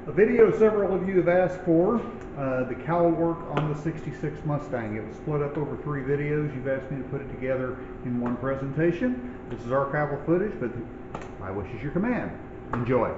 A video several of you have asked for, the cowl work on the 66 Mustang. It was split up over 3 videos. You've asked me to put it together in one presentation. This is archival footage, but my wish is your command. Enjoy.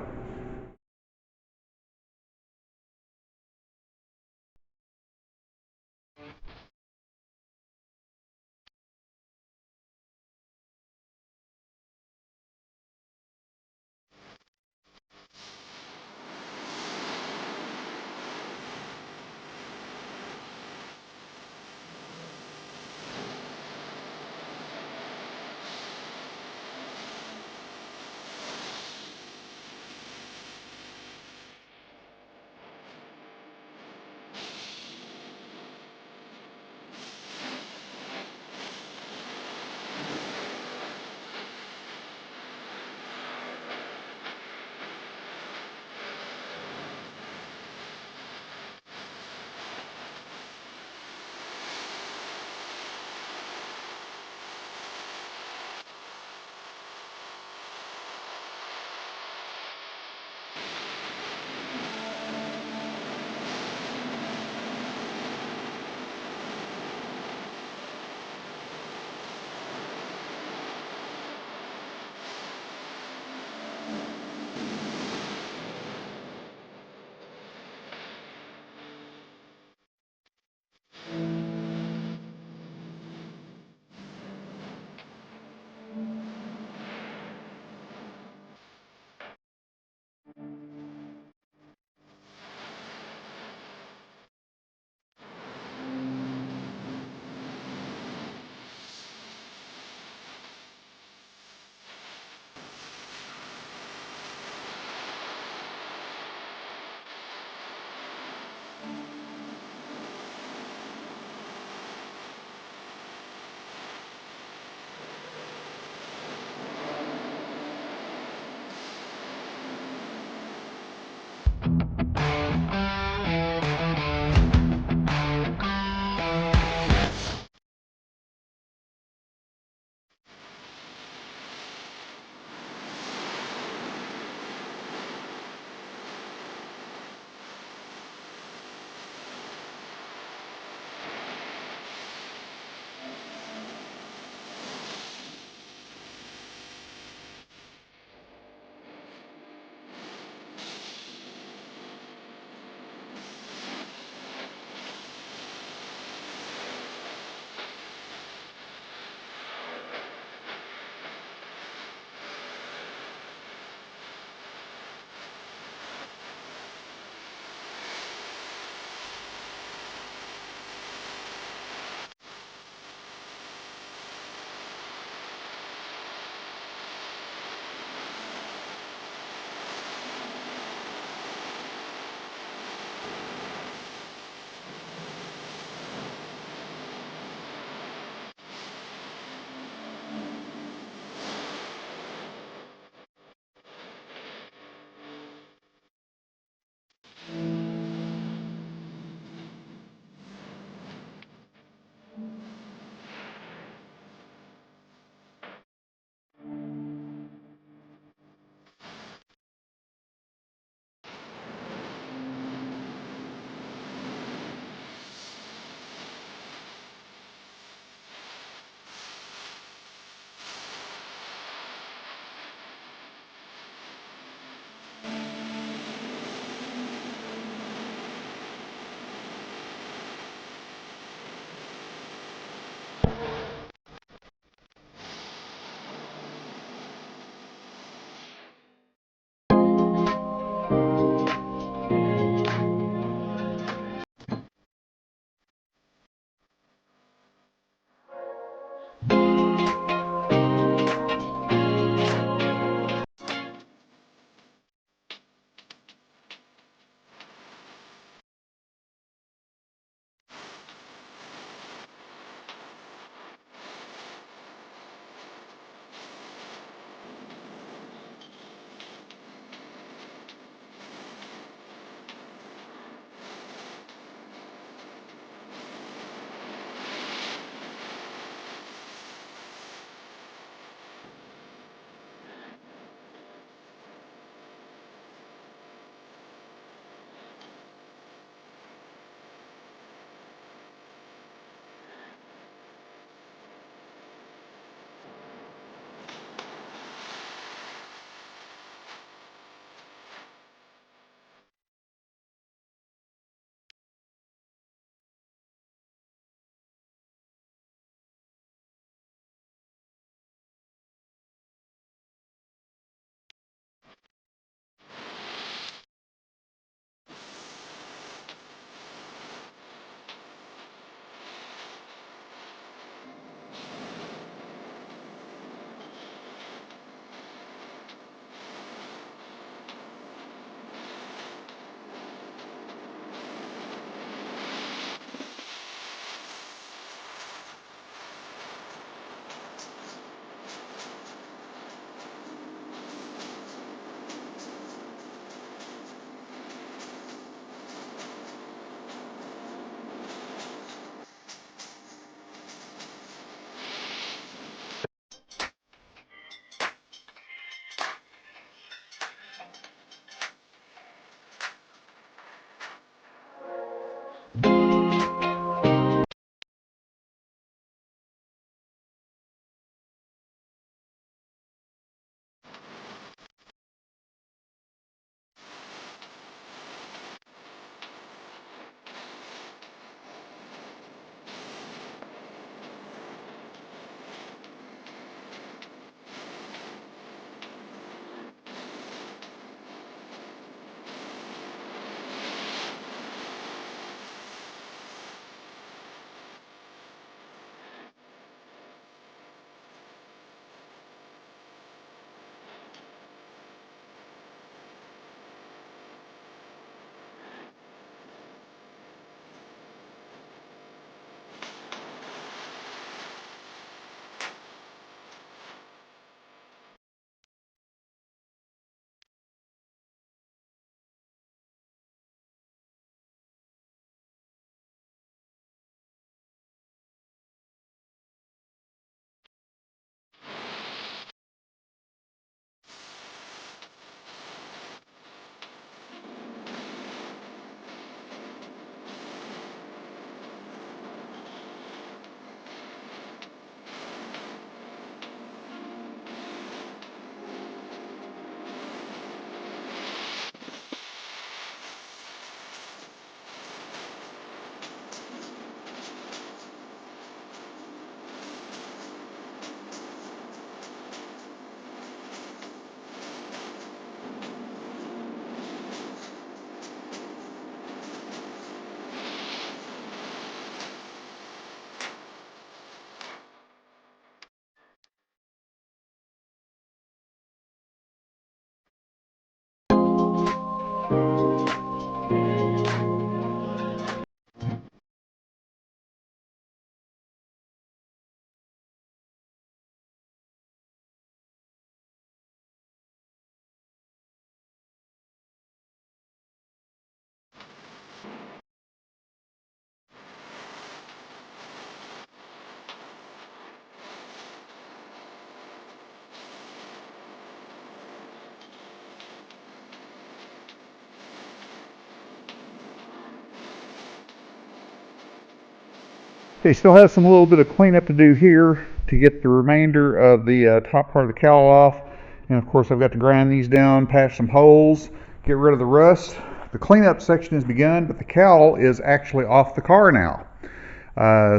Okay, still have some little bit of cleanup to do here to get the remainder of the top part of the cowl off. And of course I've got to grind these down, patch some holes, get rid of the rust. The cleanup section has begun, but the cowl is actually off the car now.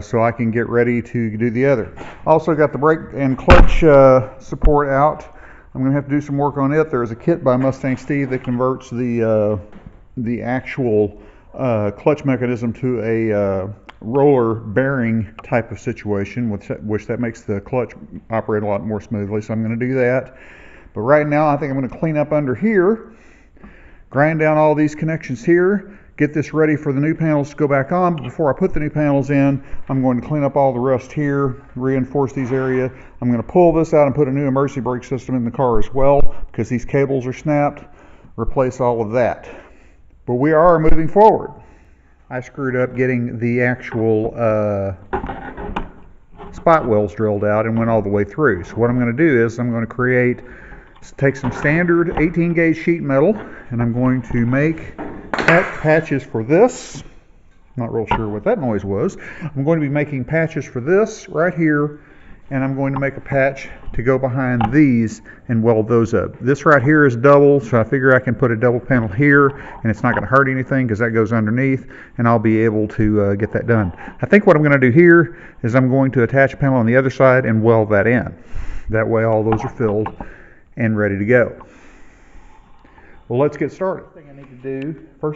So I can get ready to do the other. Also got the brake and clutch support out. I'm going to have to do some work on it. There's a kit by Mustang Steve that converts the actual clutch mechanism to a roller bearing type of situation, which that makes the clutch operate a lot more smoothly. So I'm going to do that. But right now I think I'm going to clean up under here, grind down all these connections here, get this ready for the new panels to go back on. But before I put the new panels in, I'm going to clean up all the rust here, reinforce these areas. I'm going to pull this out and put a new emergency brake system in the car as well, because these cables are snapped, replace all of that. But we are moving forward. I screwed up getting the actual spot wells drilled out and went all the way through. So what I'm going to do is I'm going to take some standard 18 gauge sheet metal, and I'm going to make patches for this. Not real sure what that noise was. I'm going to be making patches for this right here, and I'm going to make a patch to go behind these and weld those up. This right here is double, so I figure I can put a double panel here and it's not going to hurt anything because that goes underneath, and I'll be able to get that done. I think what I'm going to do here is I'm going to attach a panel on the other side and weld that in. That way all those are filled and ready to go. Well, let's get started. First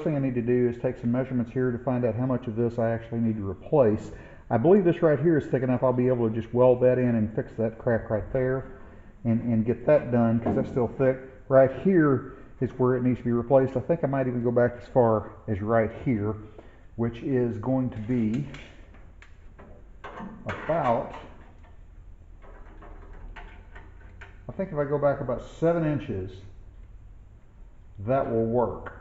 thing I need to do is take some measurements here to find out how much of this I actually need to replace. I believe this right here is thick enough I'll be able to just weld that in and fix that crack right there and get that done, because that's still thick. Right here is where it needs to be replaced. I think I might even go back as far as right here, which is going to be about, I think if I go back about 7 inches, that will work,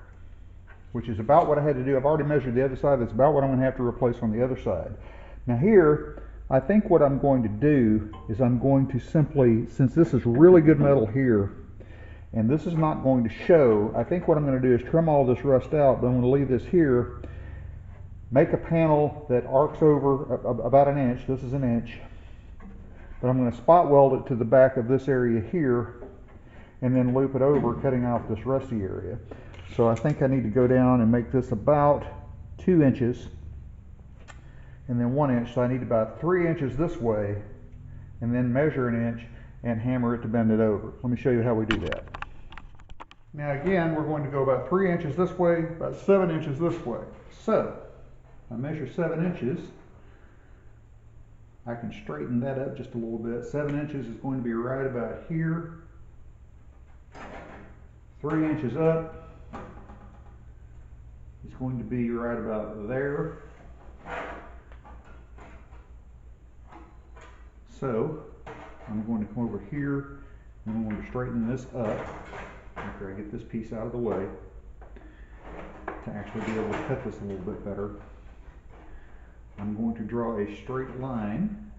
which is about what I had to do. I've already measured the other side. That's about what I'm going to have to replace on the other side. Now here, I think what I'm going to do is I'm going to simply, since this is really good metal here, and this is not going to show, I think what I'm going to do is trim all this rust out, but I'm going to leave this here, make a panel that arcs over about 1 inch. This is 1 inch. But I'm going to spot weld it to the back of this area here, and then loop it over, cutting off this rusty area. So I think I need to go down and make this about 2 inches, and then 1 inch. So I need about 3 inches this way, and then measure 1 inch and hammer it to bend it over. Let me show you how we do that. Now again, we're going to go about 3 inches this way, about 7 inches this way. So I measure 7 inches. I can straighten that up just a little bit. 7 inches is going to be right about here. 3 inches up is going to be right about there. So I'm going to come over here and I'm going to straighten this up after I get this piece out of the way to actually be able to cut this a little bit better. I'm going to draw a straight line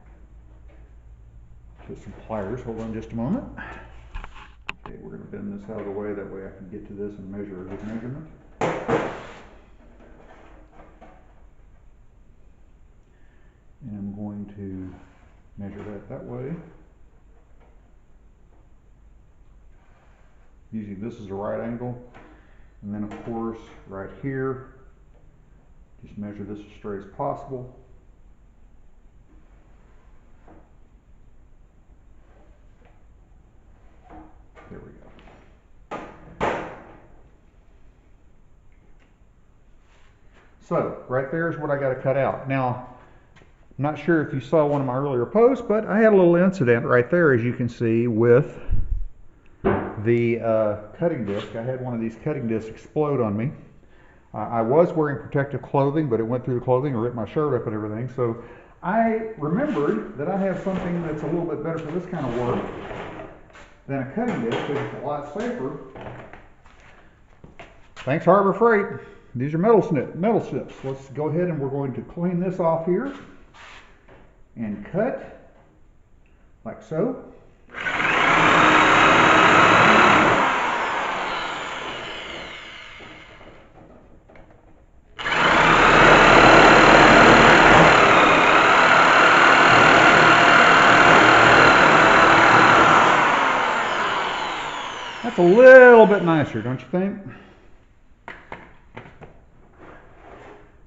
with some pliers. Hold on just a moment. Okay, we're going to bend this out of the way, that way I can get to this and measure a good measurement. And I'm going to measure that way. Using this as a right angle. And then of course, right here, just measure this as straight as possible. There we go. So right there is what I got to cut out. Now, I'm not sure if you saw one of my earlier posts, but I had a little incident right there, as you can see, with the cutting disc. I had one of these cutting discs explode on me. I was wearing protective clothing, but it went through the clothing and ripped my shirt up and everything. So I remembered that I have something that's a little bit better for this kind of work than a cutting disc, because it's a lot safer. Thanks, Harbor Freight. These are metal snips. Let's go ahead and we're going to clean this off here and cut like so. little bit nicer, don't you think?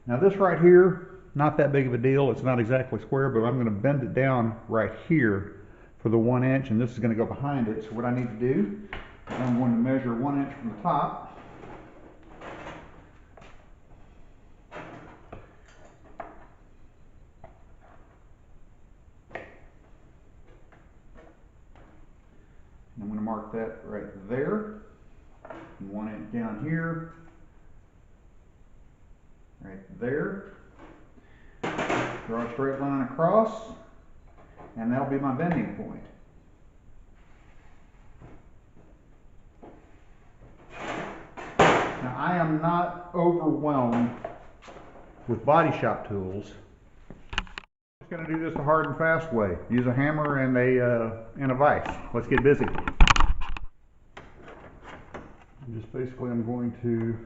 Now this right here, not that big of a deal. It's not exactly square, but I'm going to bend it down right here for the 1 inch, and this is going to go behind it. So what I need to do is I'm going to measure 1 inch from the top. I'm going to mark that right there, and 1 inch down here, right there. Draw a straight line across, and that'll be my bending point. Now I am not overwhelmed with body shop tools. I'm just going to do this the hard and fast way. Use a hammer and a vise. Let's get busy. Just basically I'm going to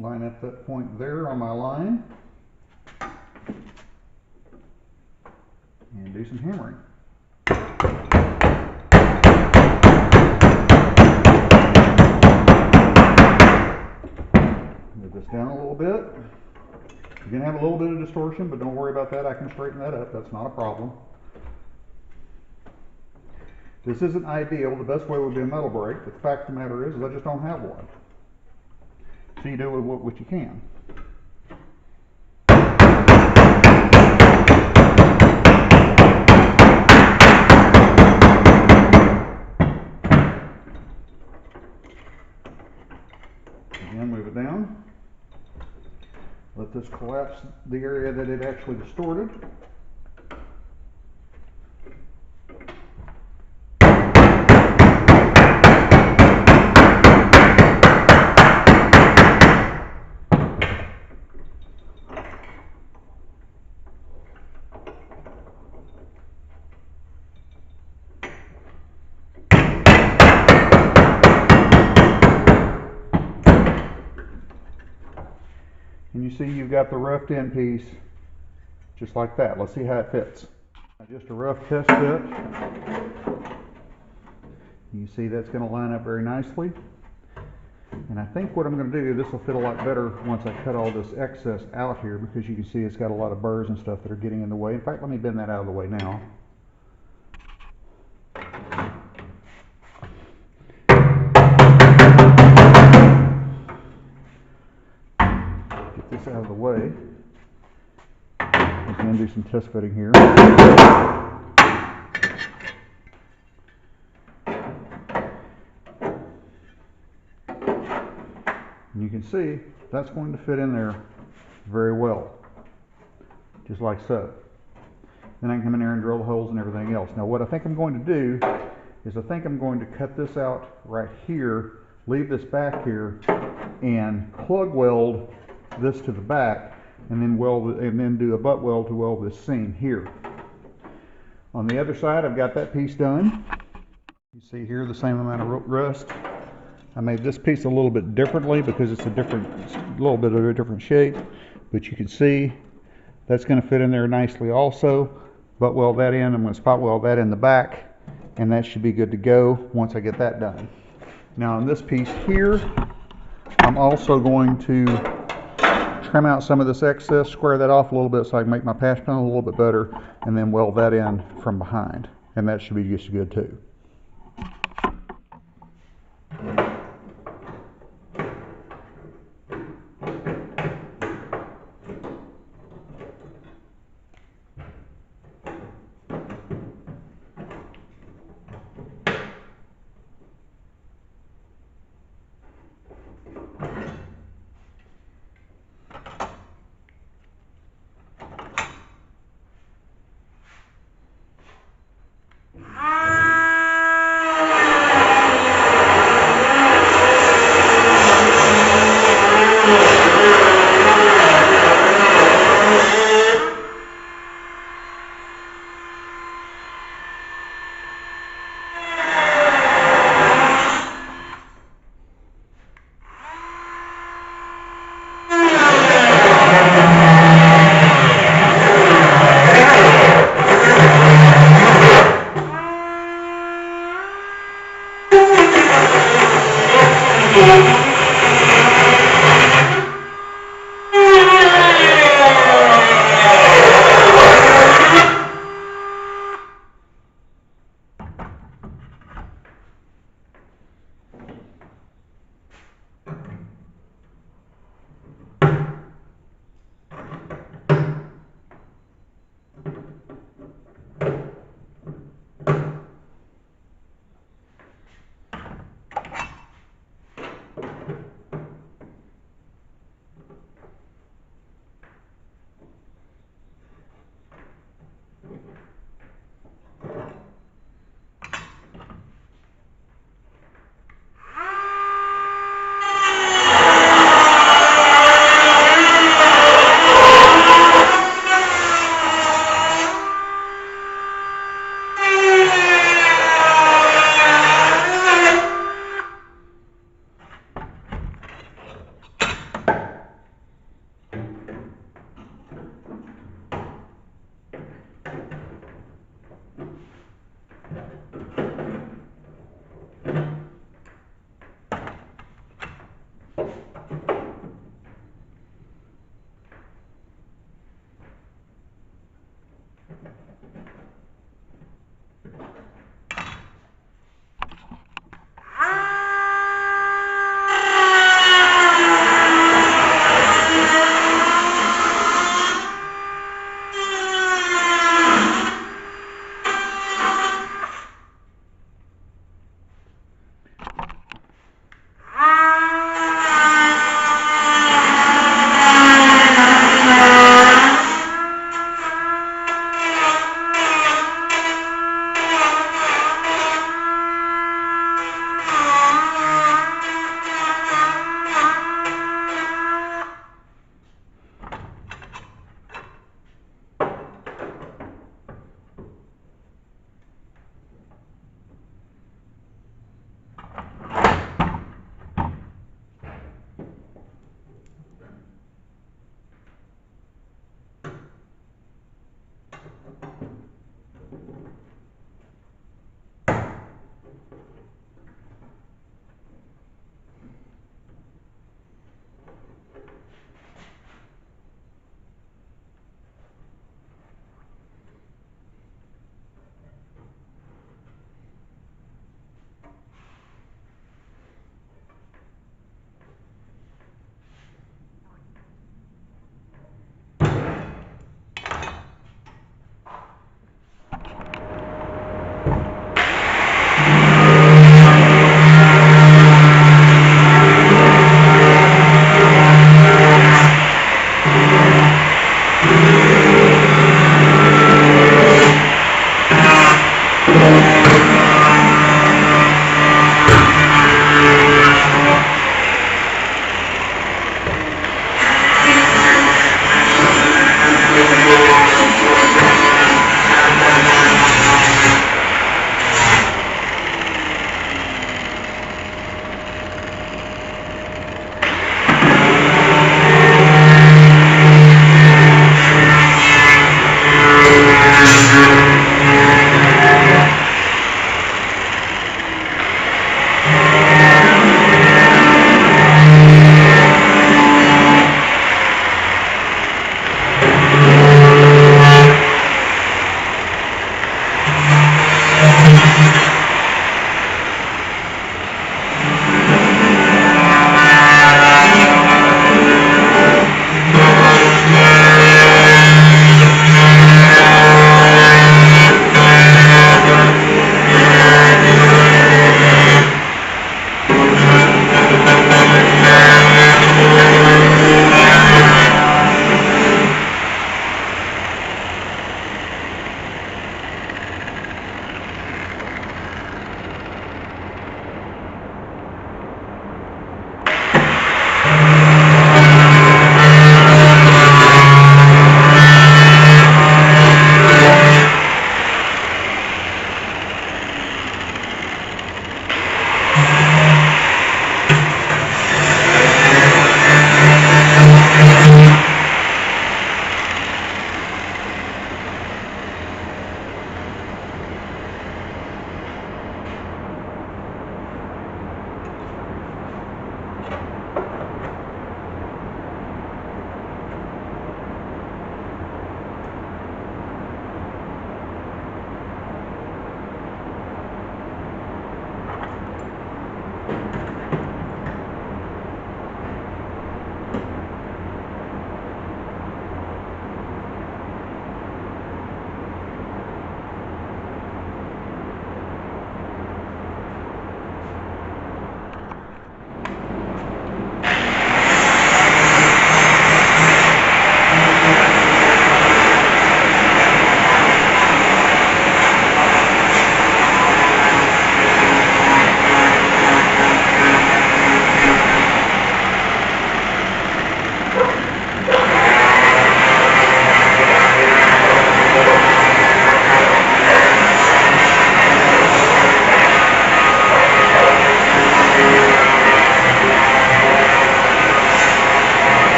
line up that point there on my line and do some hammering. Move this down a little bit. You're going to have a little bit of distortion, but don't worry about that. I can straighten that up. That's not a problem. This isn't ideal. The best way would be a metal brake, but the fact of the matter is I just don't have one. So you do with what you can. Again, move it down. Let this collapse the area that it actually distorted. And you see you've got the roughed in piece just like that. Let's see how it fits. Just a rough test fit. You see that's going to line up very nicely. And I think what I'm going to do, this will fit a lot better once I cut all this excess out here, because you can see it's got a lot of burrs and stuff that are getting in the way. In fact, let me bend that out of the way now. This out of the way. I'm going to do some test fitting here. And you can see that's going to fit in there very well, just like so. Then I can come in there and drill the holes and everything else. Now what I think I'm going to do is I think I'm going to cut this out right here, leave this back here, and plug weld this to the back, and then do a butt weld to weld this seam here. On the other side, I've got that piece done. You see here the same amount of rust. I made this piece a little bit differently because it's a little bit of a different shape, but you can see that's going to fit in there nicely also. Butt weld that in. I'm going to spot weld that in the back, and that should be good to go once I get that done. Now on this piece here, I'm also going to trim out some of this excess, square that off a little bit so I can make my patch panel a little bit better, and then weld that in from behind, and that should be just good too.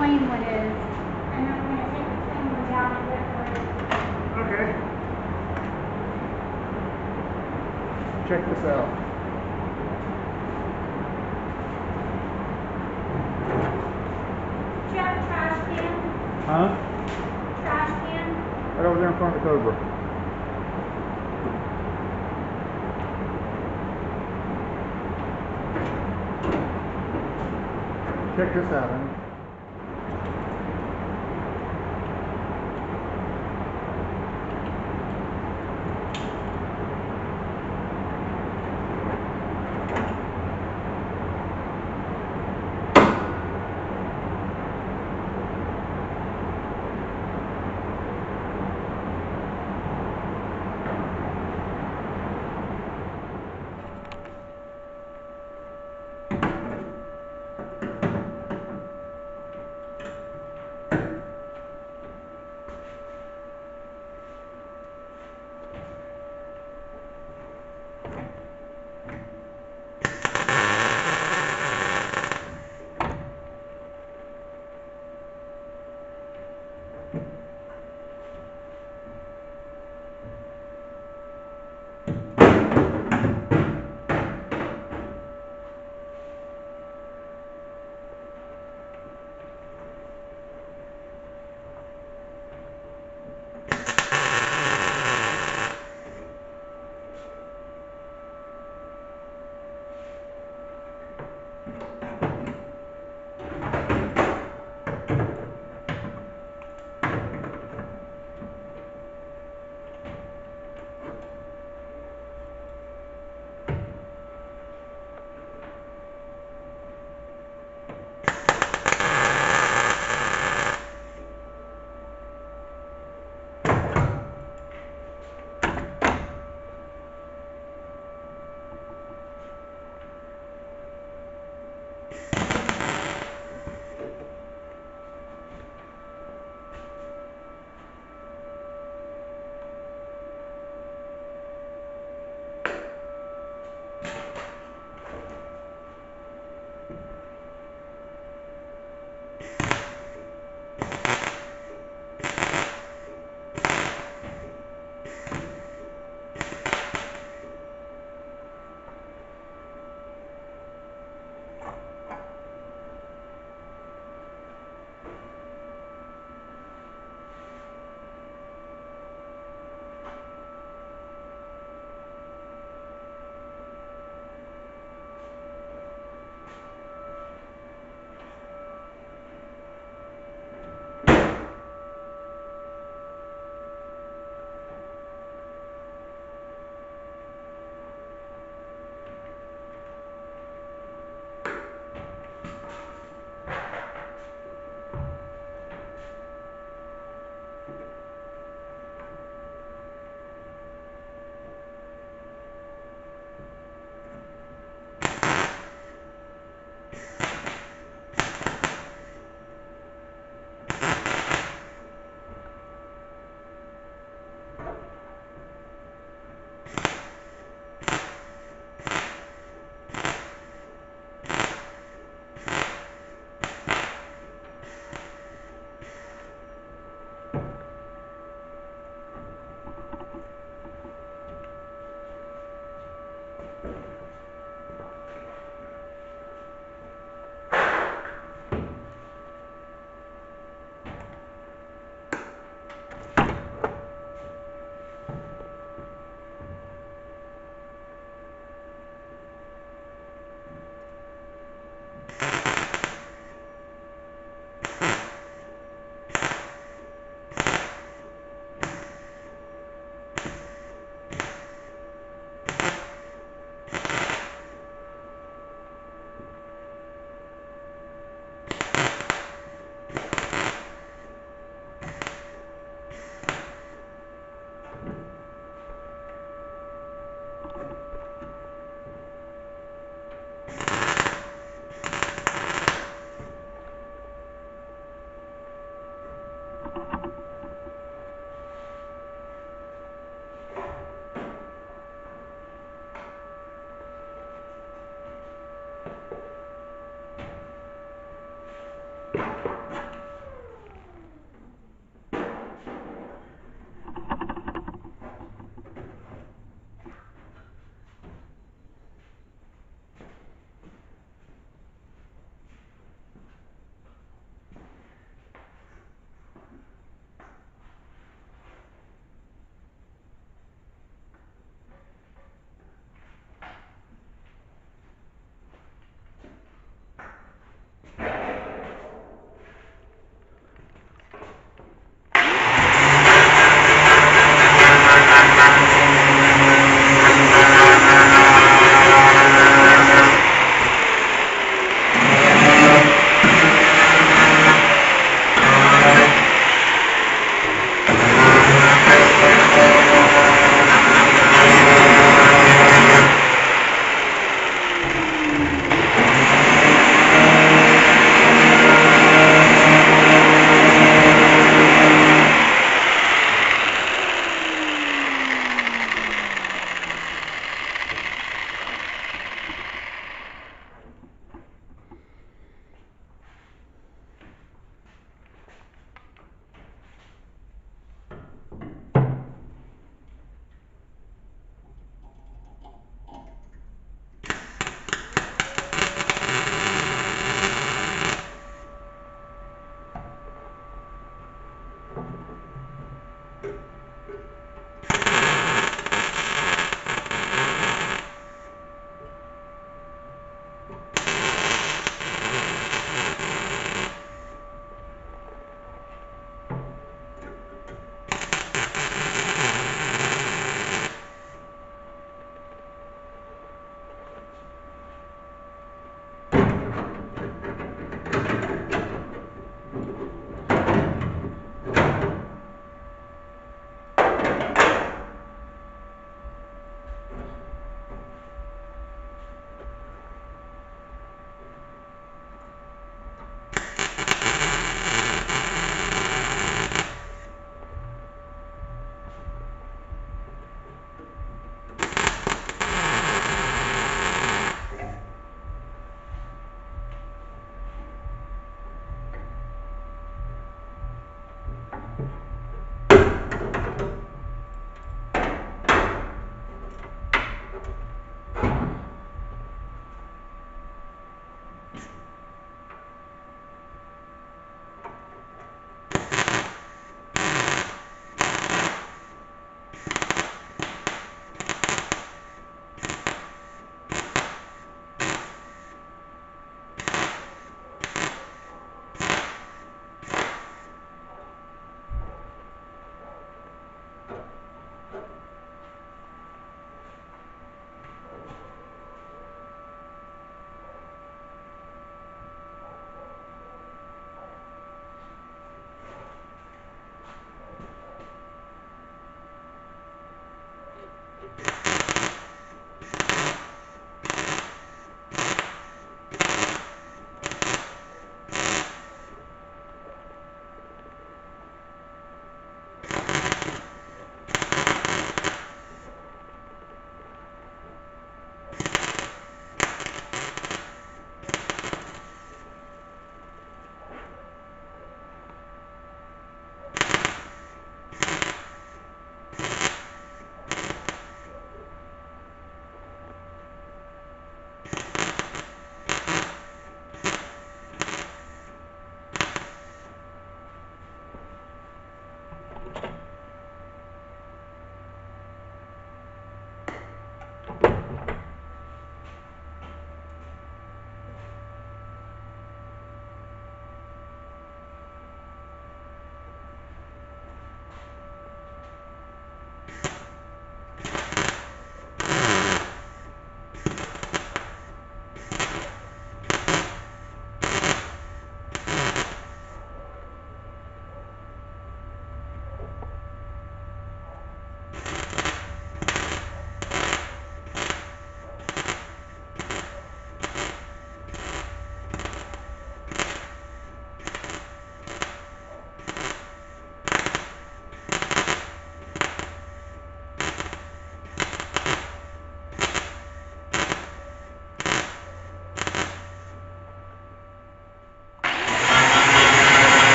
plain one is. And I'm going to take the plain one down and put it where it is. Okay. Check this out. Do you have a trash can? Huh? Trash can? Right over there in front of the Cobra. Check this out, honey.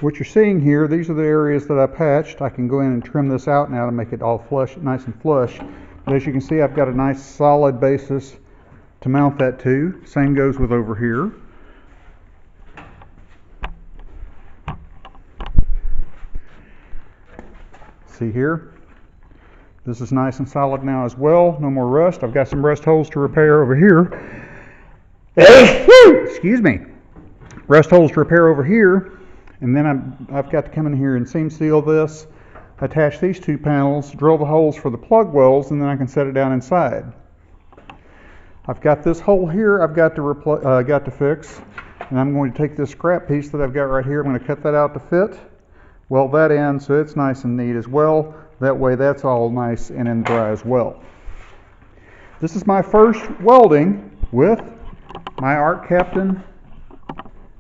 what you're seeing here, these are the areas that I patched. I can go in and trim this out now to make it all flush, nice and flush. But as you can see, I've got a nice solid basis to mount that to. Same goes with over here. See here? This is nice and solid now as well. No more rust. I've got some rust holes to repair over here. Excuse me. Rust holes to repair over here. And then I've got to come in here and seam seal this, attach these two panels, drill the holes for the plug wells, and then I can set it down inside. I've got this hole here I've got to fix, and I'm going to take this scrap piece that I've got right here. I'm going to cut that out to fit, weld that in so it's nice and neat as well. That way that's all nice and in dry as well. This is my first welding with my Art Captain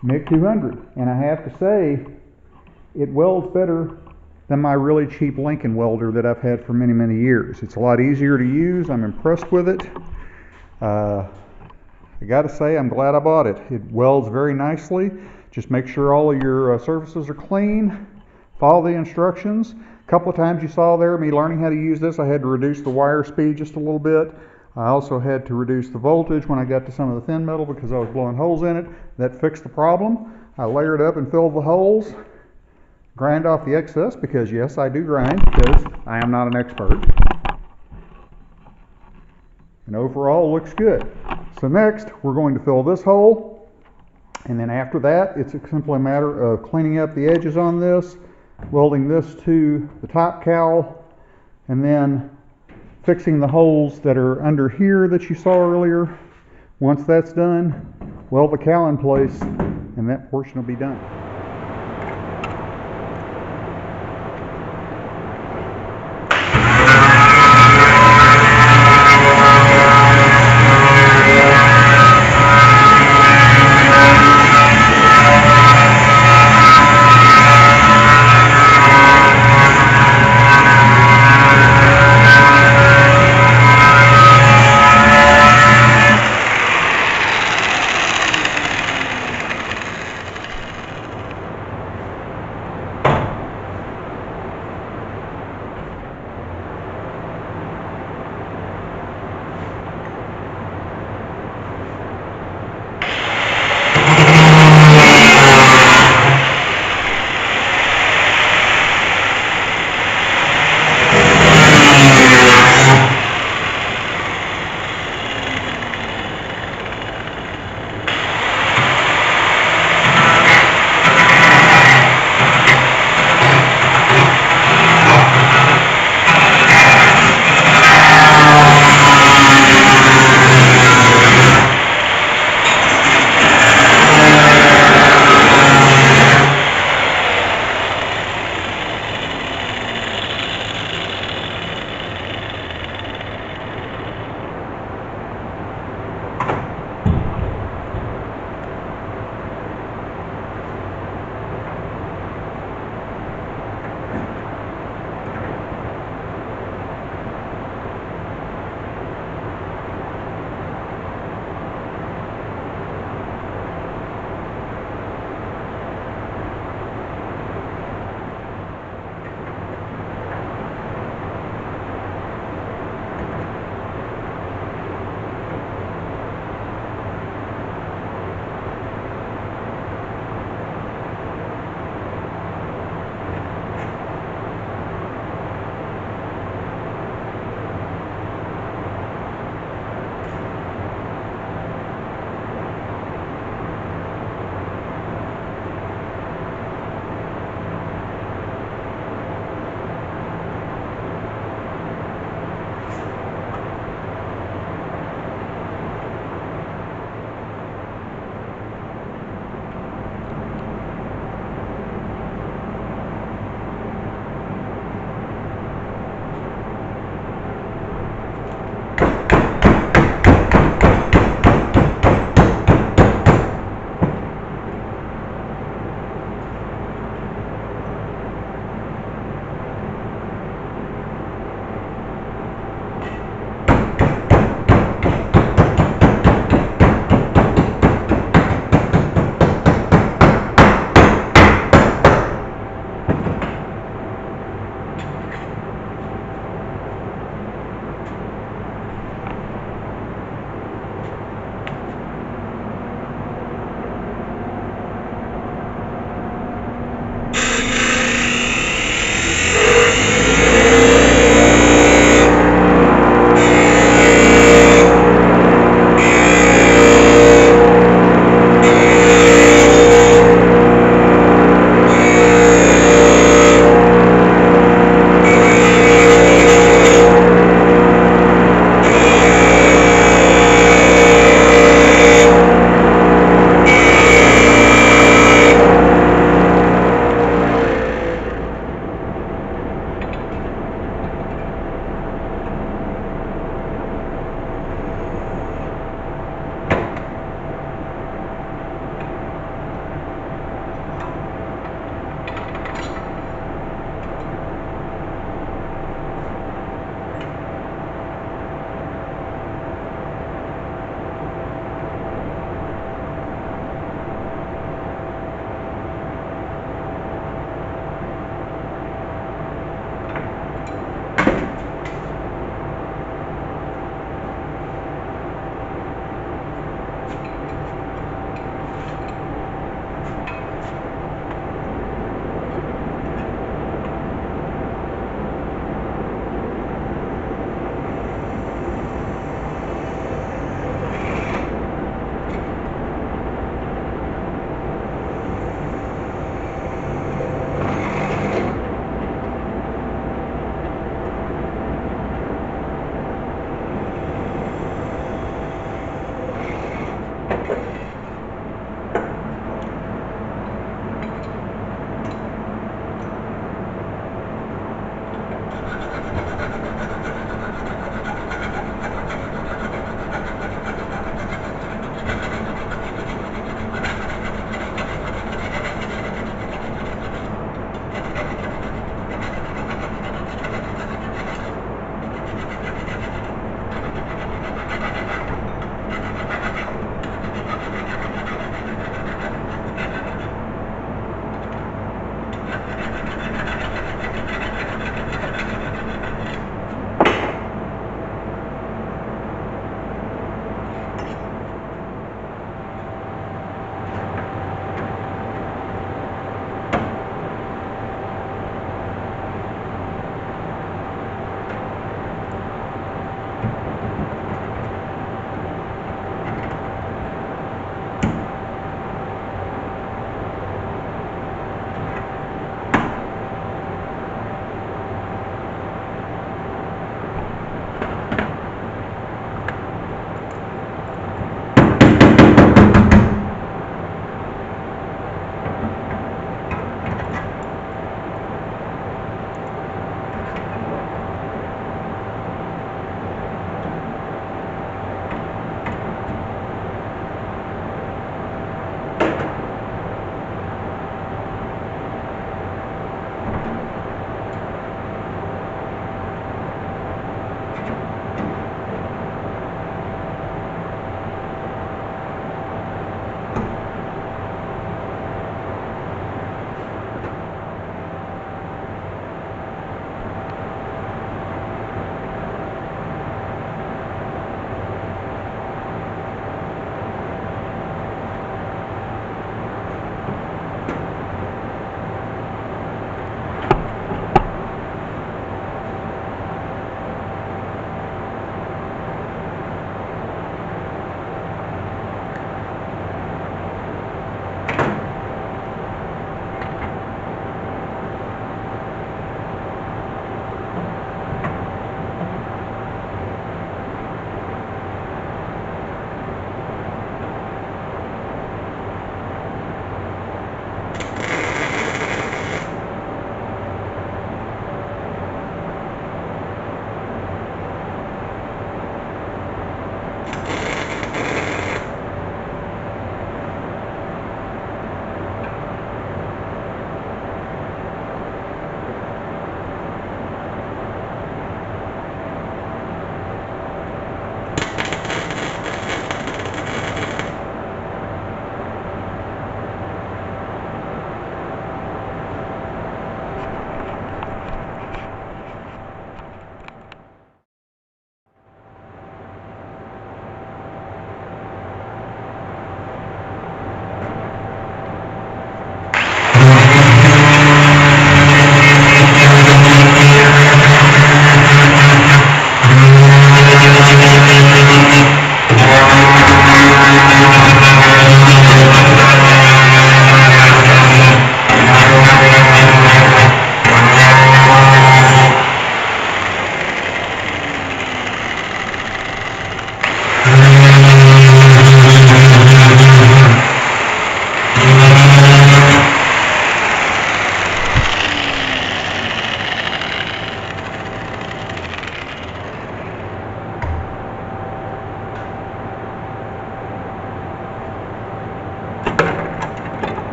MiG 200, and I have to say it welds better than my really cheap Lincoln welder that I've had for many years. It's a lot easier to use. I'm impressed with it. I gotta say, I'm glad I bought it. It welds very nicely. Just make sure all of your surfaces are clean. Follow the instructions. A couple of times you saw there me learning how to use this, I had to reduce the wire speed just a little bit. I also had to reduce the voltage when I got to some of the thin metal because I was blowing holes in it. That fixed the problem. I layered up and filled the holes, grind off the excess, because yes, I do grind, because I am not an expert. And overall looks good. So next we're going to fill this hole, and then after that it's simply a matter of cleaning up the edges on this, welding this to the top cowl, and then fixing the holes that are under here that you saw earlier. Once that's done, weld the cowl in place, and that portion will be done.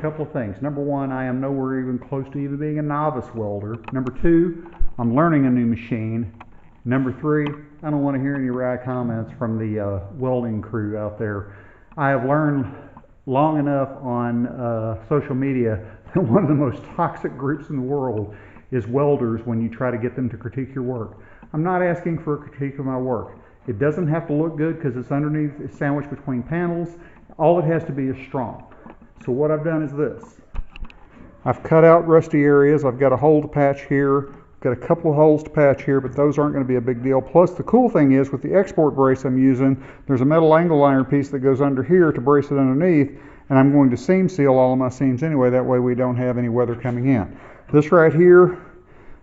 couple of things. Number one, I am nowhere even close to even being a novice welder. Number two, I'm learning a new machine. Number three, I don't want to hear any wry comments from the welding crew out there. I have learned long enough on social media that one of the most toxic groups in the world is welders when you try to get them to critique your work. I'm not asking for a critique of my work. It doesn't have to look good because it's underneath, it's sandwiched between panels. All it has to be is strong. So what I've done is this. I've cut out rusty areas. I've got a hole to patch here. I've got a couple of holes to patch here, but those aren't going to be a big deal. Plus, the cool thing is with the export brace I'm using, there's a metal angle liner piece that goes under here to brace it underneath, and I'm going to seam seal all of my seams anyway. That way we don't have any weather coming in. This right here,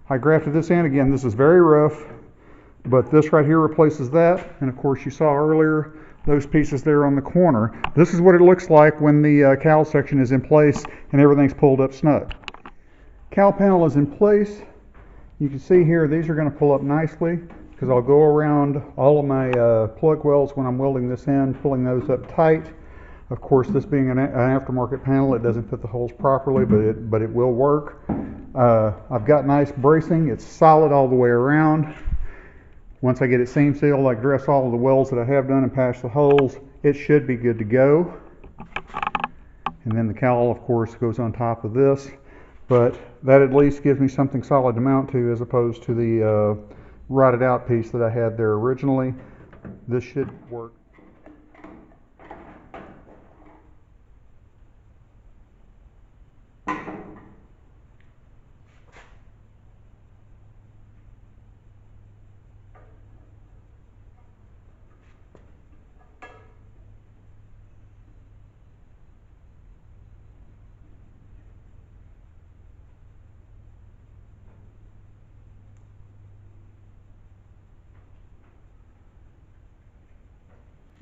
I grafted this in. Again, this is very rough, but this right here replaces that. And of course, you saw earlier those pieces there on the corner. This is what it looks like when the cowl section is in place and everything's pulled up snug. Cowl panel is in place. You can see here these are going to pull up nicely because I'll go around all of my plug welds when I'm welding this in, pulling those up tight. Of course, this being an aftermarket panel, it doesn't fit the holes properly, but it will work. I've got nice bracing. It's solid all the way around. Once I get it seam sealed, I dress all of the welds that I have done and patch the holes. It should be good to go. And then the cowl, of course, goes on top of this. But that at least gives me something solid to mount to as opposed to the rotted out piece that I had there originally. This should work.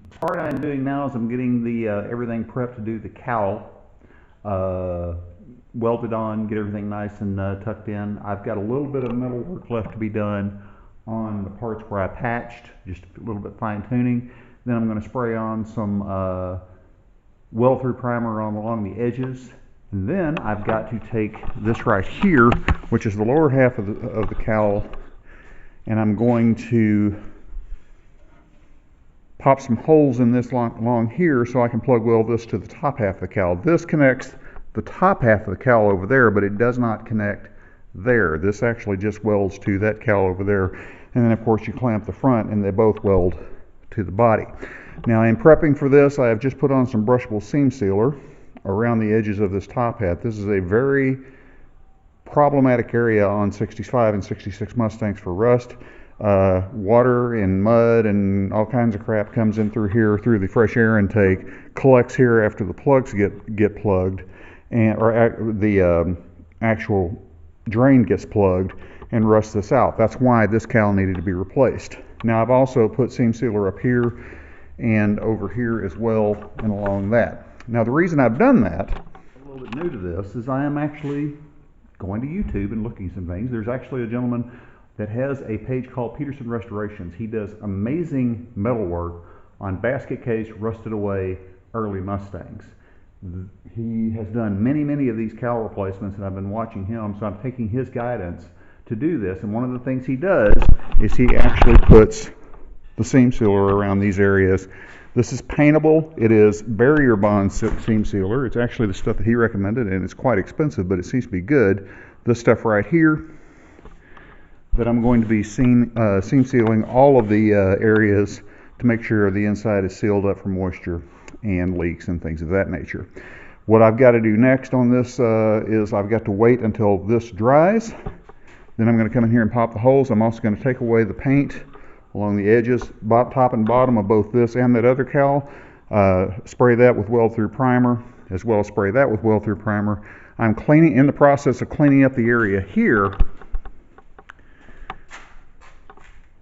The part I'm doing now is I'm getting the everything prepped to do the cowl, welded on, get everything nice and tucked in. I've got a little bit of metal work left to be done on the parts where I patched, just a little bit fine tuning. Then I'm going to spray on some weld through primer along the edges. And then I've got to take this right here, which is the lower half of the cowl, and I'm going to pop some holes in this along here so I can plug weld this to the top half of the cowl. This connects the top half of the cowl over there, but it does not connect there. This actually just welds to that cowl over there. And then of course you clamp the front and they both weld to the body. Now in prepping for this, I have just put on some brushable seam sealer around the edges of this top hat. This is a very problematic area on 65 and 66 Mustangs for rust. Water and mud and all kinds of crap comes in through here through the fresh air intake, collects here after the plugs get plugged, or the actual drain gets plugged and rusts this out. That's why this cowl needed to be replaced. Now I've also put seam sealer up here and over here as well and along that. Now the reason I've done that, a little bit new to this, is I am actually going to YouTube and looking at some things. There's actually a gentleman that has a page called Peterson Restorations. He does amazing metal work on basket case, rusted away early Mustangs. He has done many of these cowl replacements, and I've been watching him, so I'm taking his guidance to do this. And one of the things he does is he actually puts the seam sealer around these areas. This is paintable. It is barrier bond seam sealer. It's actually the stuff that he recommended, and it's quite expensive, but it seems to be good. This stuff right here that I'm going to be seam sealing all of the areas to make sure the inside is sealed up from moisture and leaks and things of that nature. What I've got to do next on this is I've got to wait until this dries. Then I'm going to come in here and pop the holes. I'm also going to take away the paint along the edges, top and bottom of both this and that other cowl. Spray that with weld through primer, as well as spray that with weld through primer. I'm in the process of cleaning up the area here,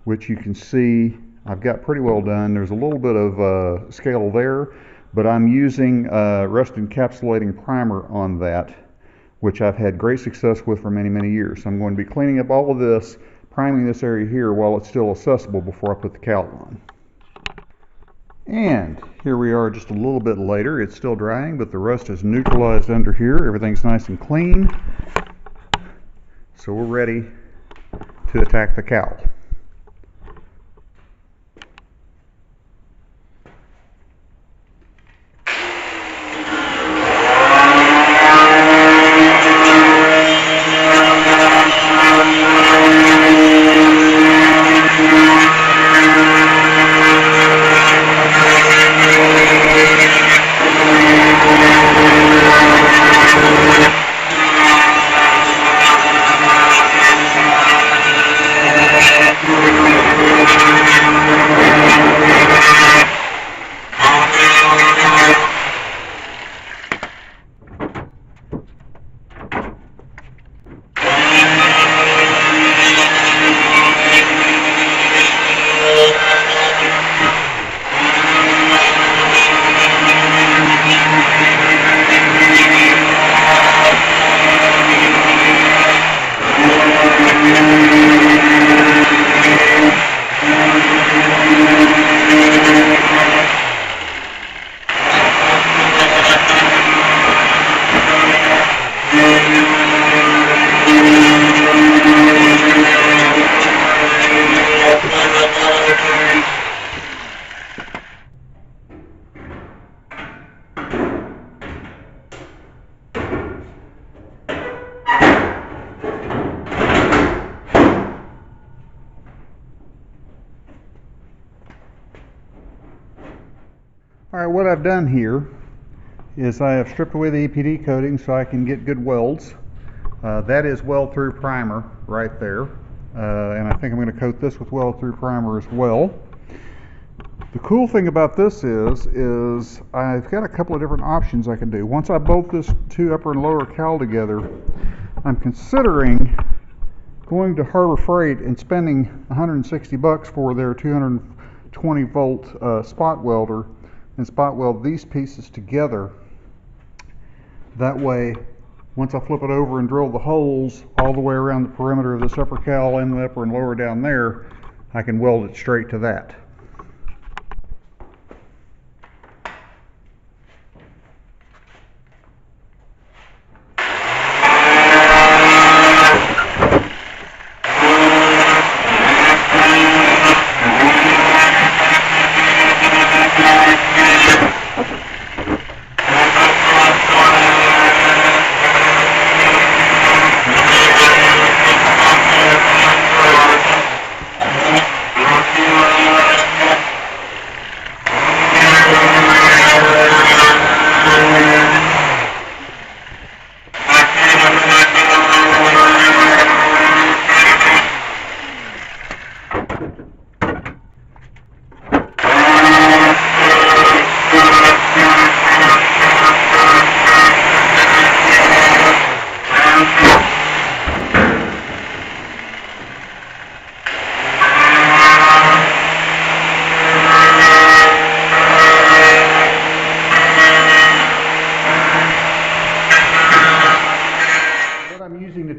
which you can see I've got pretty well done. There's a little bit of scale there, but I'm using rust encapsulating primer on that, which I've had great success with for many years. So I'm going to be cleaning up all of this, priming this area here while it's still accessible before I put the cowl on. And Here we are just a little bit later. It's still drying, but the rust is neutralized under here. Everything's nice and clean. So we're ready to attack the cowl. All right, what I've done here is I have stripped away the EPD coating so I can get good welds. That is weld-through primer right there. And I think I'm going to coat this with weld-through primer as well. The cool thing about this is I've got a couple of different options I can do. Once I bolt this two upper and lower cowl together, I'm considering going to Harbor Freight and spending $160 for their 220 volt spot welder and spot weld these pieces together. That way, once I flip it over and drill the holes all the way around the perimeter of this upper cowl and the upper and lower down there, I can weld it straight to that.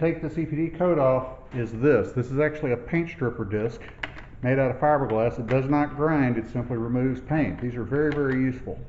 Take this EPD coat off is this. This is actually a paint stripper disc made out of fiberglass. It does not grind, it simply removes paint. These are very, very useful.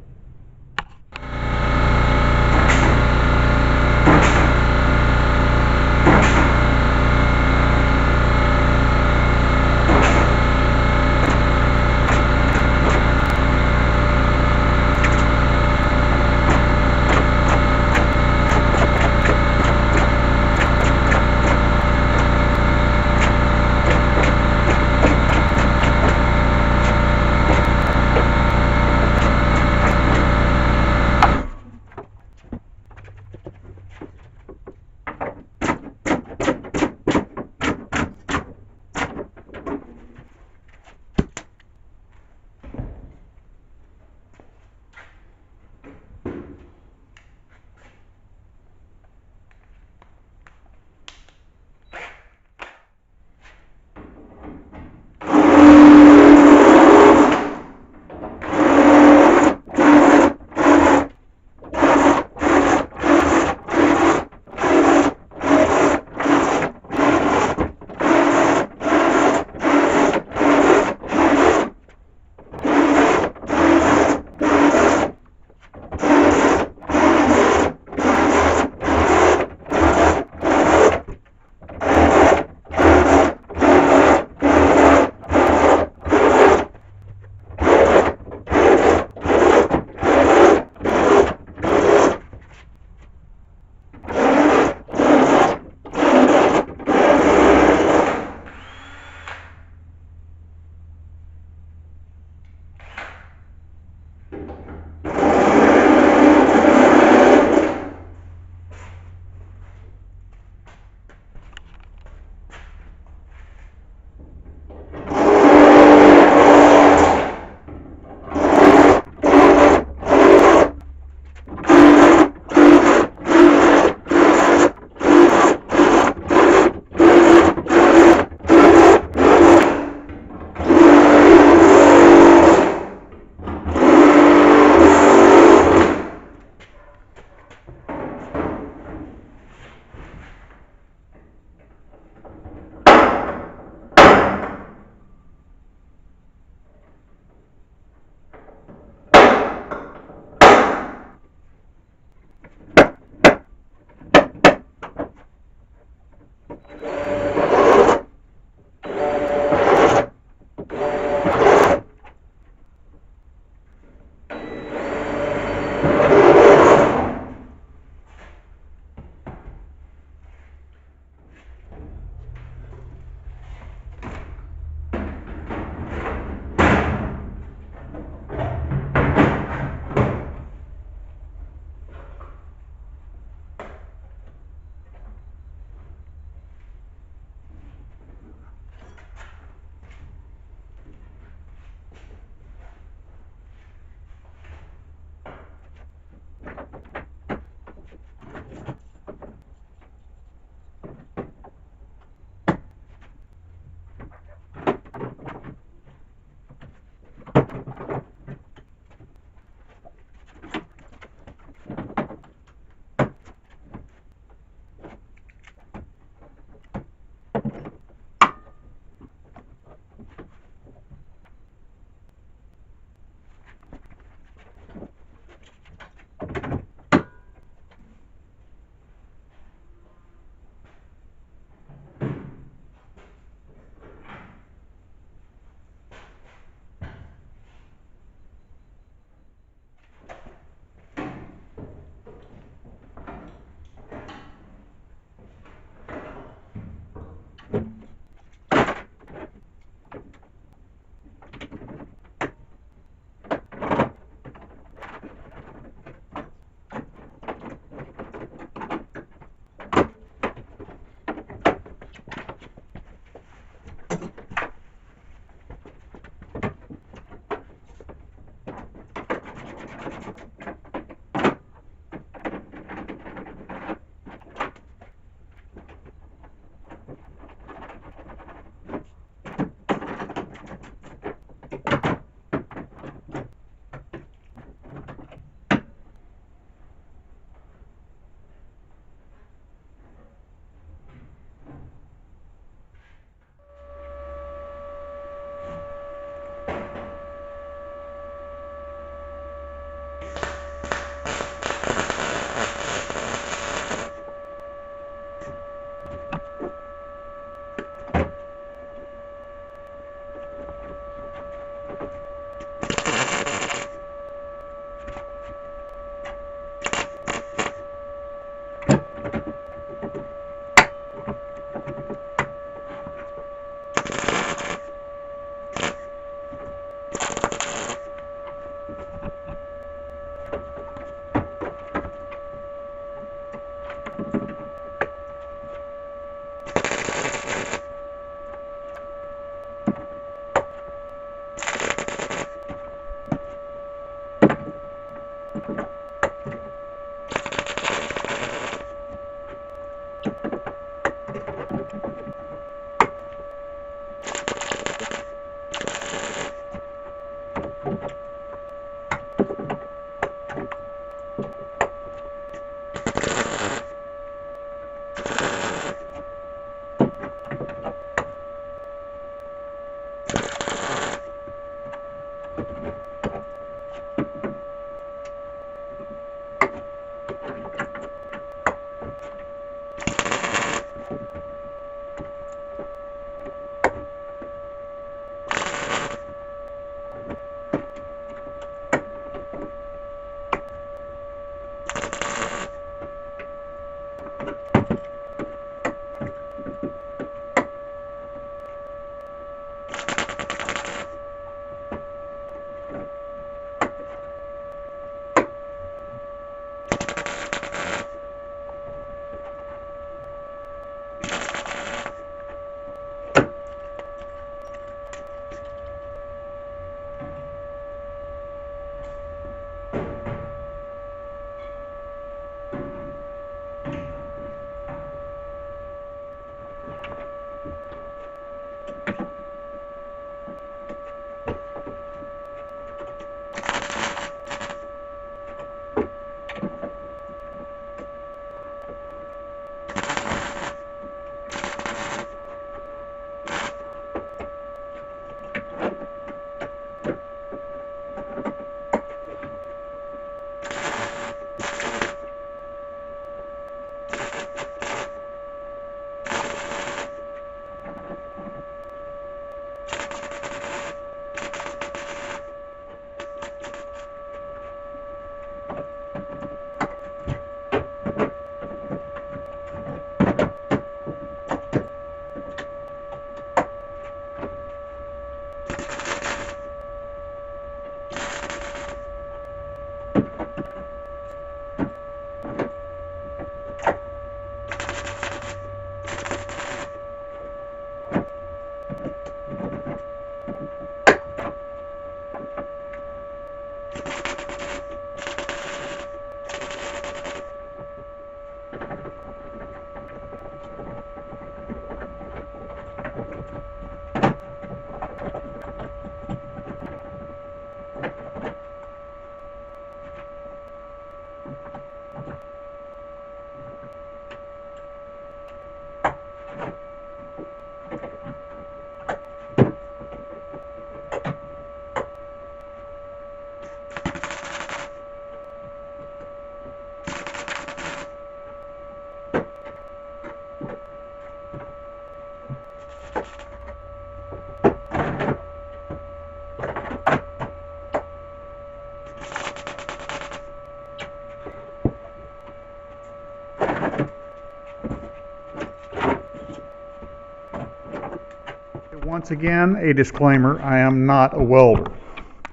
Once again, a disclaimer, I am not a welder,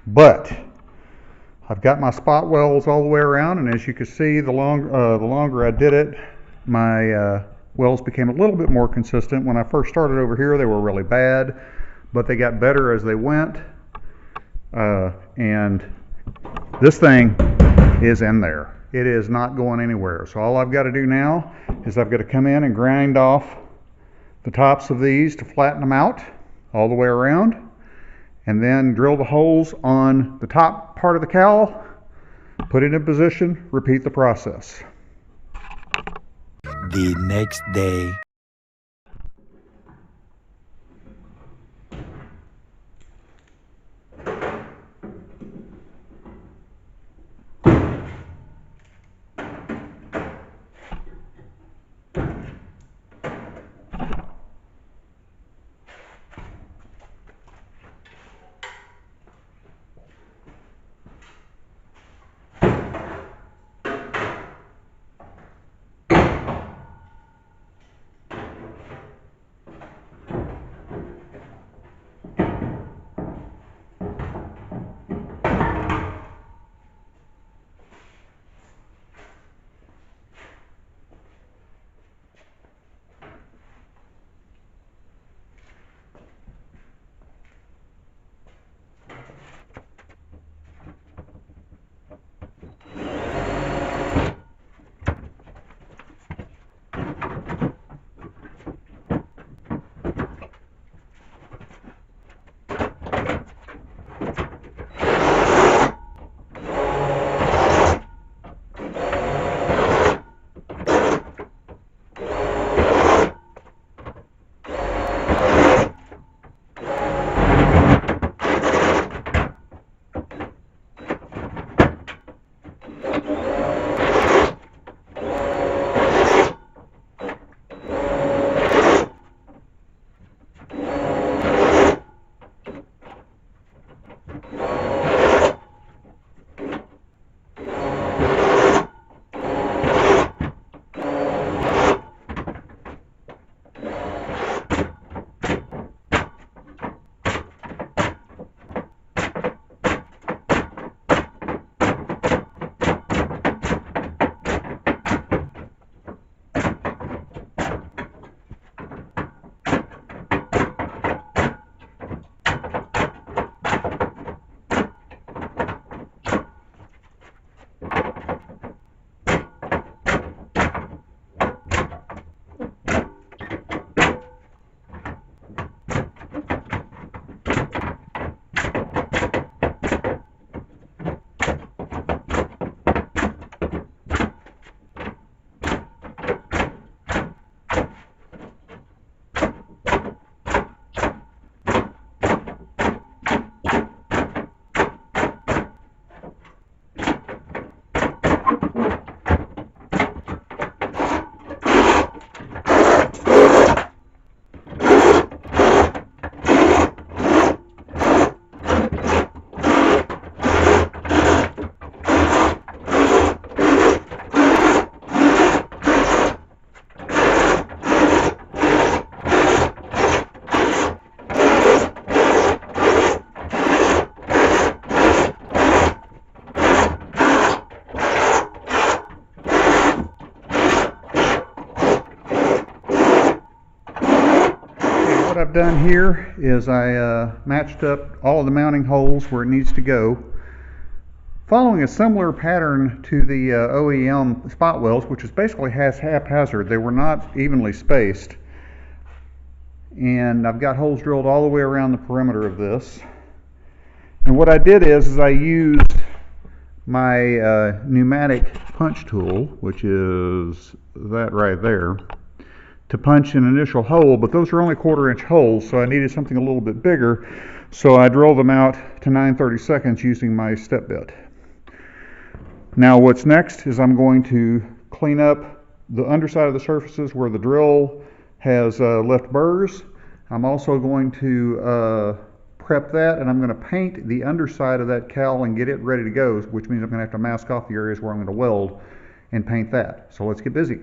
but I've got my spot welds all the way around, and as you can see, the longer I did it, my welds became a little bit more consistent. When I first started over here, they were really bad, but they got better as they went, and this thing is in there. It is not going anywhere. So all I've got to do now is I've got to come in and grind off the tops of these to flatten them out all the way around, and then drill the holes on the top part of the cowl, put it in position, repeat the process. The next day. What I've done here is I matched up all of the mounting holes where it needs to go, following a similar pattern to the OEM spot welds, which is basically haphazard. They were not evenly spaced. And I've got holes drilled all the way around the perimeter of this. And what I did is I used my pneumatic punch tool, which is that right there, to punch an initial hole, but those are only 1/4 inch holes, so I needed something a little bit bigger, so I drilled them out to 9/32 using my step bit. Now what's next is I'm going to clean up the underside of the surfaces where the drill has left burrs. I'm also going to prep that, and I'm going to paint the underside of that cowl and get it ready to go, which means I'm going to have to mask off the areas where I'm going to weld and paint that. So let's get busy.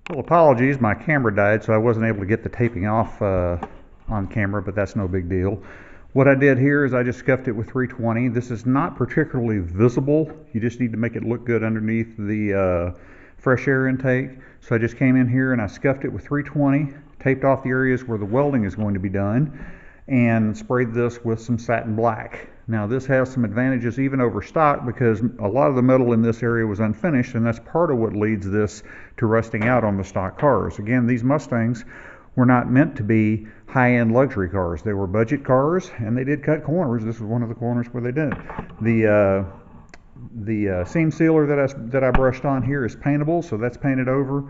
Well, apologies, my camera died, so I wasn't able to get the taping off on camera, but that's no big deal. What I did here is I just scuffed it with 320. This is not particularly visible. You just need to make it look good underneath the fresh air intake. So I just came in here and I scuffed it with 320, taped off the areas where the welding is going to be done, and sprayed this with some satin black. Now this has some advantages even over stock because a lot of the metal in this area was unfinished, and that's part of what leads this to rusting out on the stock cars. Again, these Mustangs were not meant to be high-end luxury cars. They were budget cars, and they did cut corners. This was one of the corners where they did. The seam sealer that I brushed on here is paintable, so that's painted over.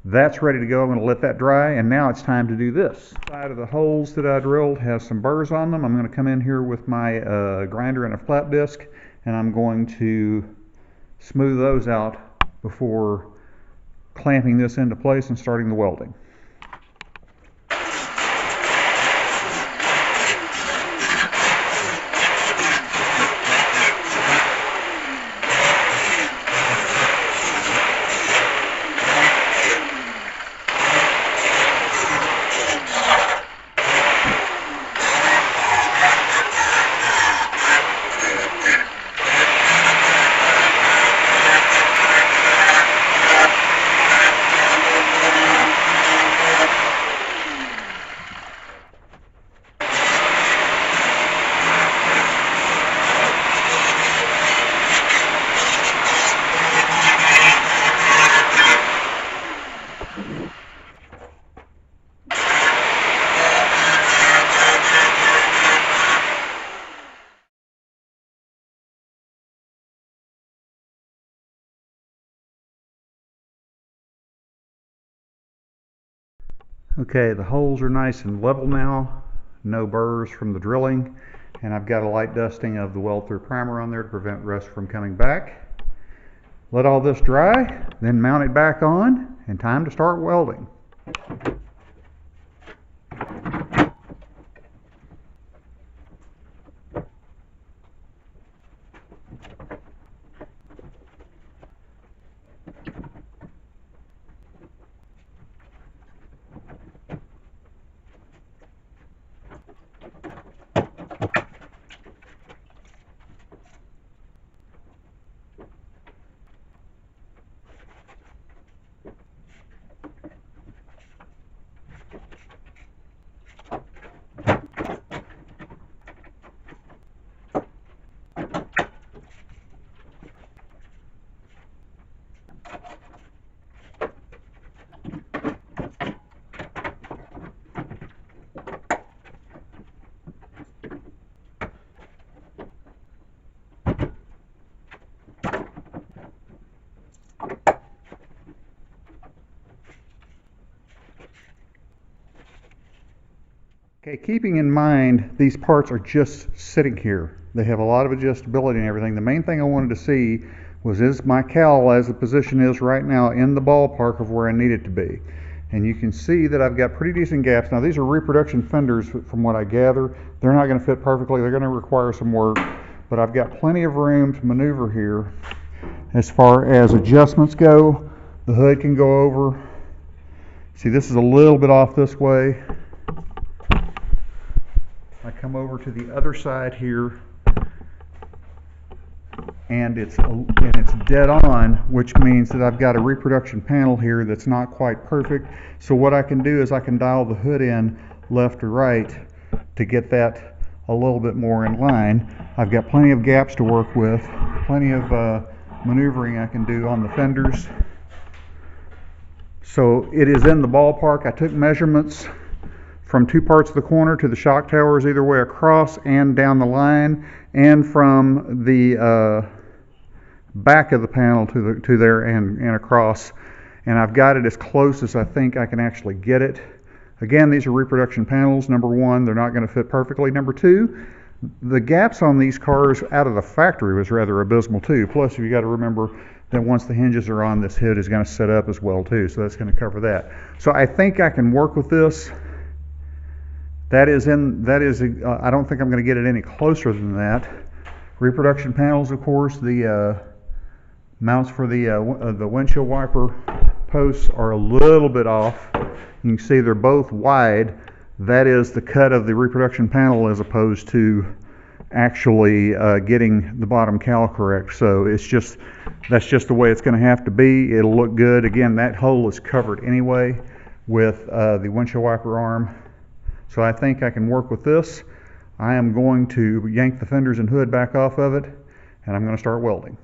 That's ready to go. I'm going to let that dry, and now it's time to do this. The side of the holes that I drilled has some burrs on them. I'm going to come in here with my grinder and a flat disc, and I'm going to smooth those out before clamping this into place and starting the welding. Okay, the holes are nice and level now, no burrs from the drilling, and I've got a light dusting of the weld-through primer on there to prevent rust from coming back. Let all this dry, then mount it back on, and time to start welding. Okay, keeping in mind these parts are just sitting here. They have a lot of adjustability and everything. The main thing I wanted to see was, is my cowl, as the position is right now, in the ballpark of where I need it to be? And you can see that I've got pretty decent gaps. Now these are reproduction fenders from what I gather. They're not going to fit perfectly. They're going to require some work, but I've got plenty of room to maneuver here as far as adjustments go. The hood can go over. See, this is a little bit off this way. I come over to the other side here. and it's dead on, which means that I've got a reproduction panel here that's not quite perfect. So what I can do is I can dial the hood in left or right to get that a little bit more in line. I've got plenty of gaps to work with, plenty of maneuvering I can do on the fenders. So it is in the ballpark. I took measurements from two parts of the corner to the shock towers, either way across and down the line, and from the back of the panel to there and across. And I've got it as close as I think I can actually get it. Again, these are reproduction panels. Number one, they're not going to fit perfectly. Number two, the gaps on these cars out of the factory was rather abysmal too. Plus, you got to remember that once the hinges are on, this hood is going to set up as well too. So that's going to cover that. So I think I can work with this. I don't think I'm going to get it any closer than that. Reproduction panels, of course, the mounts for the windshield wiper posts are a little bit off. You can see they're both wide. That is the cut of the reproduction panel as opposed to actually getting the bottom cowl correct. So that's just the way it's going to have to be. It'll look good. Again, that hole is covered anyway with the windshield wiper arm. So I think I can work with this. I am going to yank the fenders and hood back off of it, and I'm going to start welding.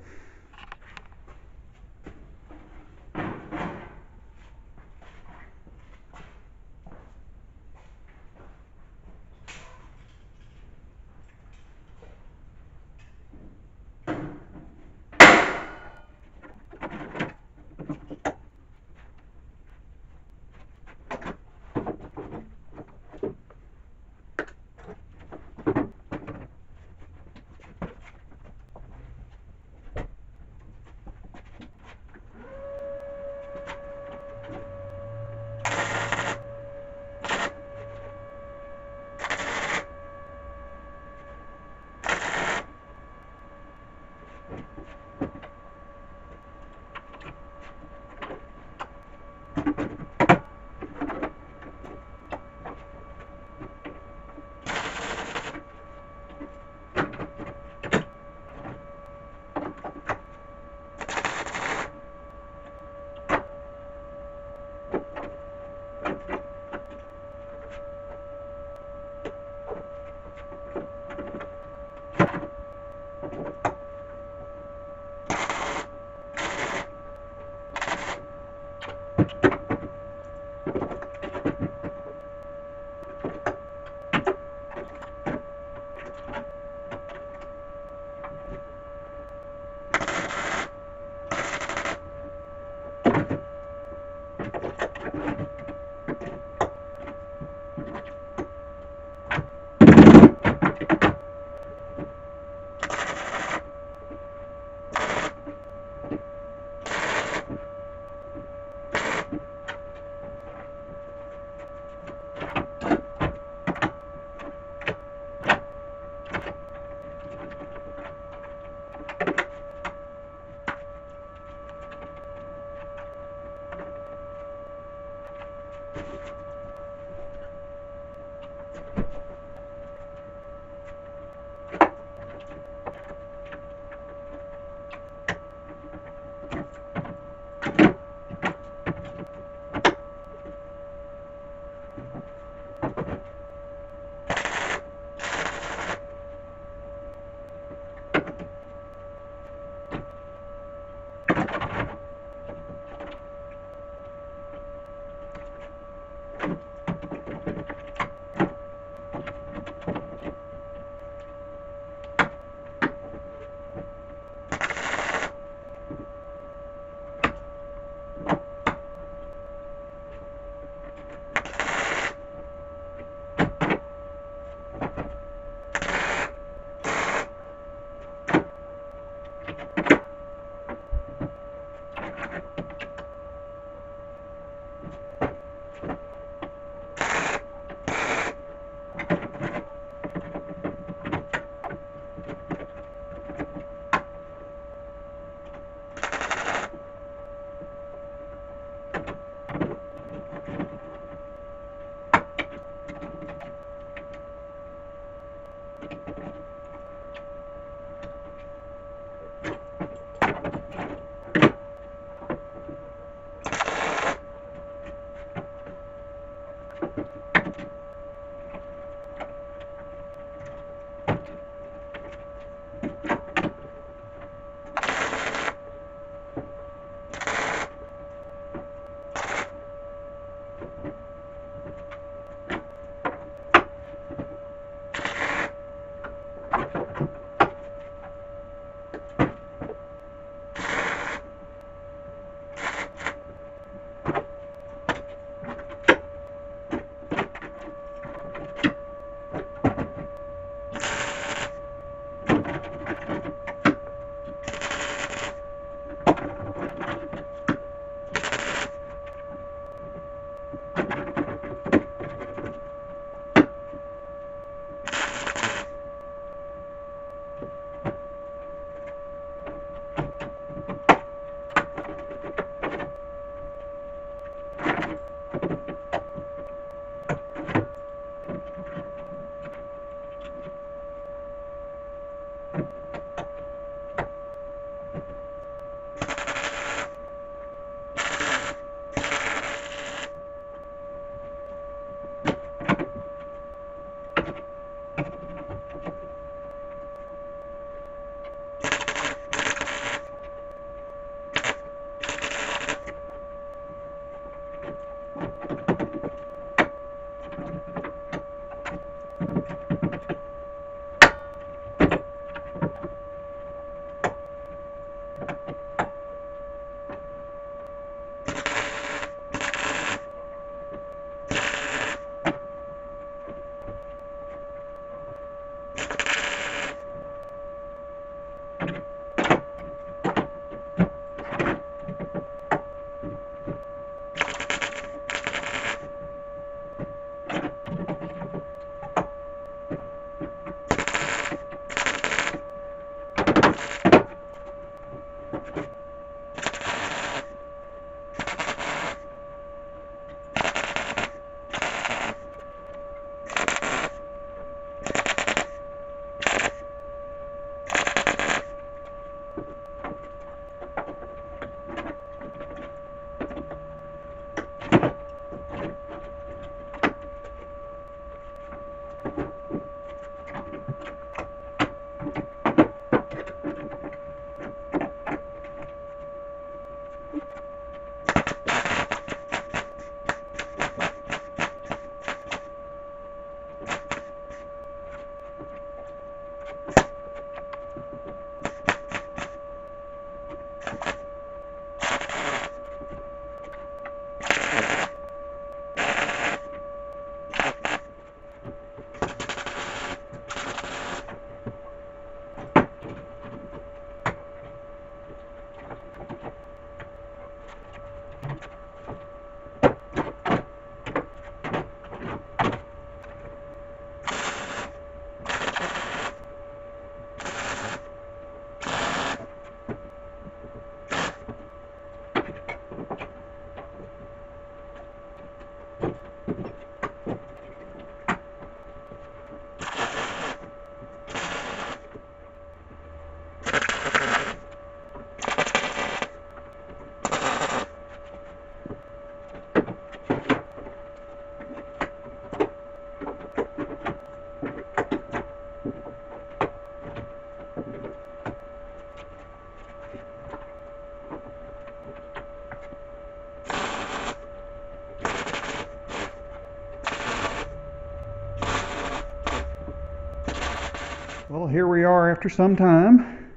Well, here we are after some time.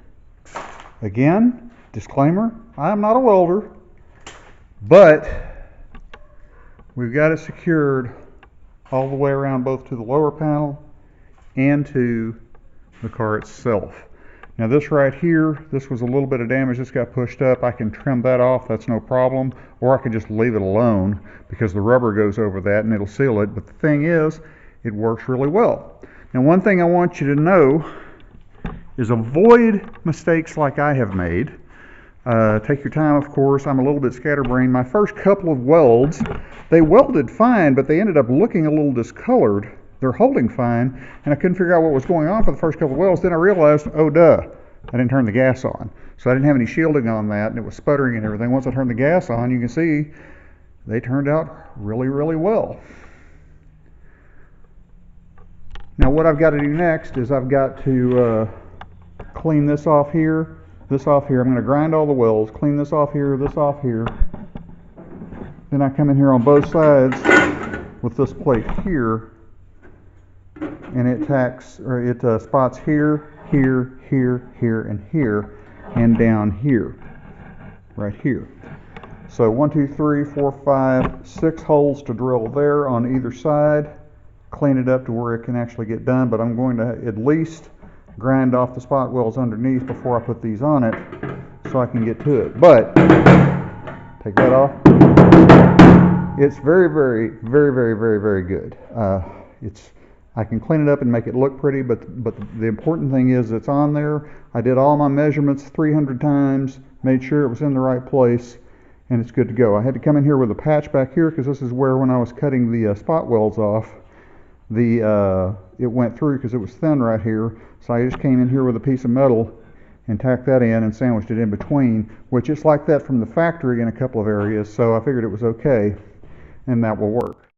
Again, disclaimer, I am not a welder, but we've got it secured all the way around, both to the lower panel and to the car itself. Now this right here, this was a little bit of damage. This got pushed up. I can trim that off, that's no problem, or I can just leave it alone because the rubber goes over that and it'll seal it. But the thing is, it works really well. Now one thing I want you to know is avoid mistakes like I have made. Take your time, of course. I'm a little bit scatterbrained. My first couple of welds, they welded fine, but they ended up looking a little discolored. They're holding fine, and I couldn't figure out what was going on for the first couple of welds. Then I realized, oh duh, I didn't turn the gas on. So I didn't have any shielding on that, and it was sputtering and everything. Once I turned the gas on, you can see they turned out really, really well. Now what I've got to do next is I've got to clean this off here, this off here. I'm going to grind all the welds, clean this off here, this off here. Then I come in here on both sides with this plate here, and it tacks, or it spots here, here, here, here, and here, and down here, right here. So 1, 2, 3, 4, 5, 6 holes to drill there on either side. Clean it up to where it can actually get done, but I'm going to at least grind off the spot welds underneath before I put these on it so I can get to it. But take that off. It's very, very, very, very, very, very good. I can clean it up and make it look pretty, but the important thing is it's on there. I did all my measurements 300 times, made sure it was in the right place, and it's good to go. I had to come in here with a patch back here because this is where, when I was cutting the spot welds off, it went through because it was thin right here. So I just came in here with a piece of metal and tacked that in and sandwiched it in between, which is like that from the factory in a couple of areas, so I figured it was okay, and that will work.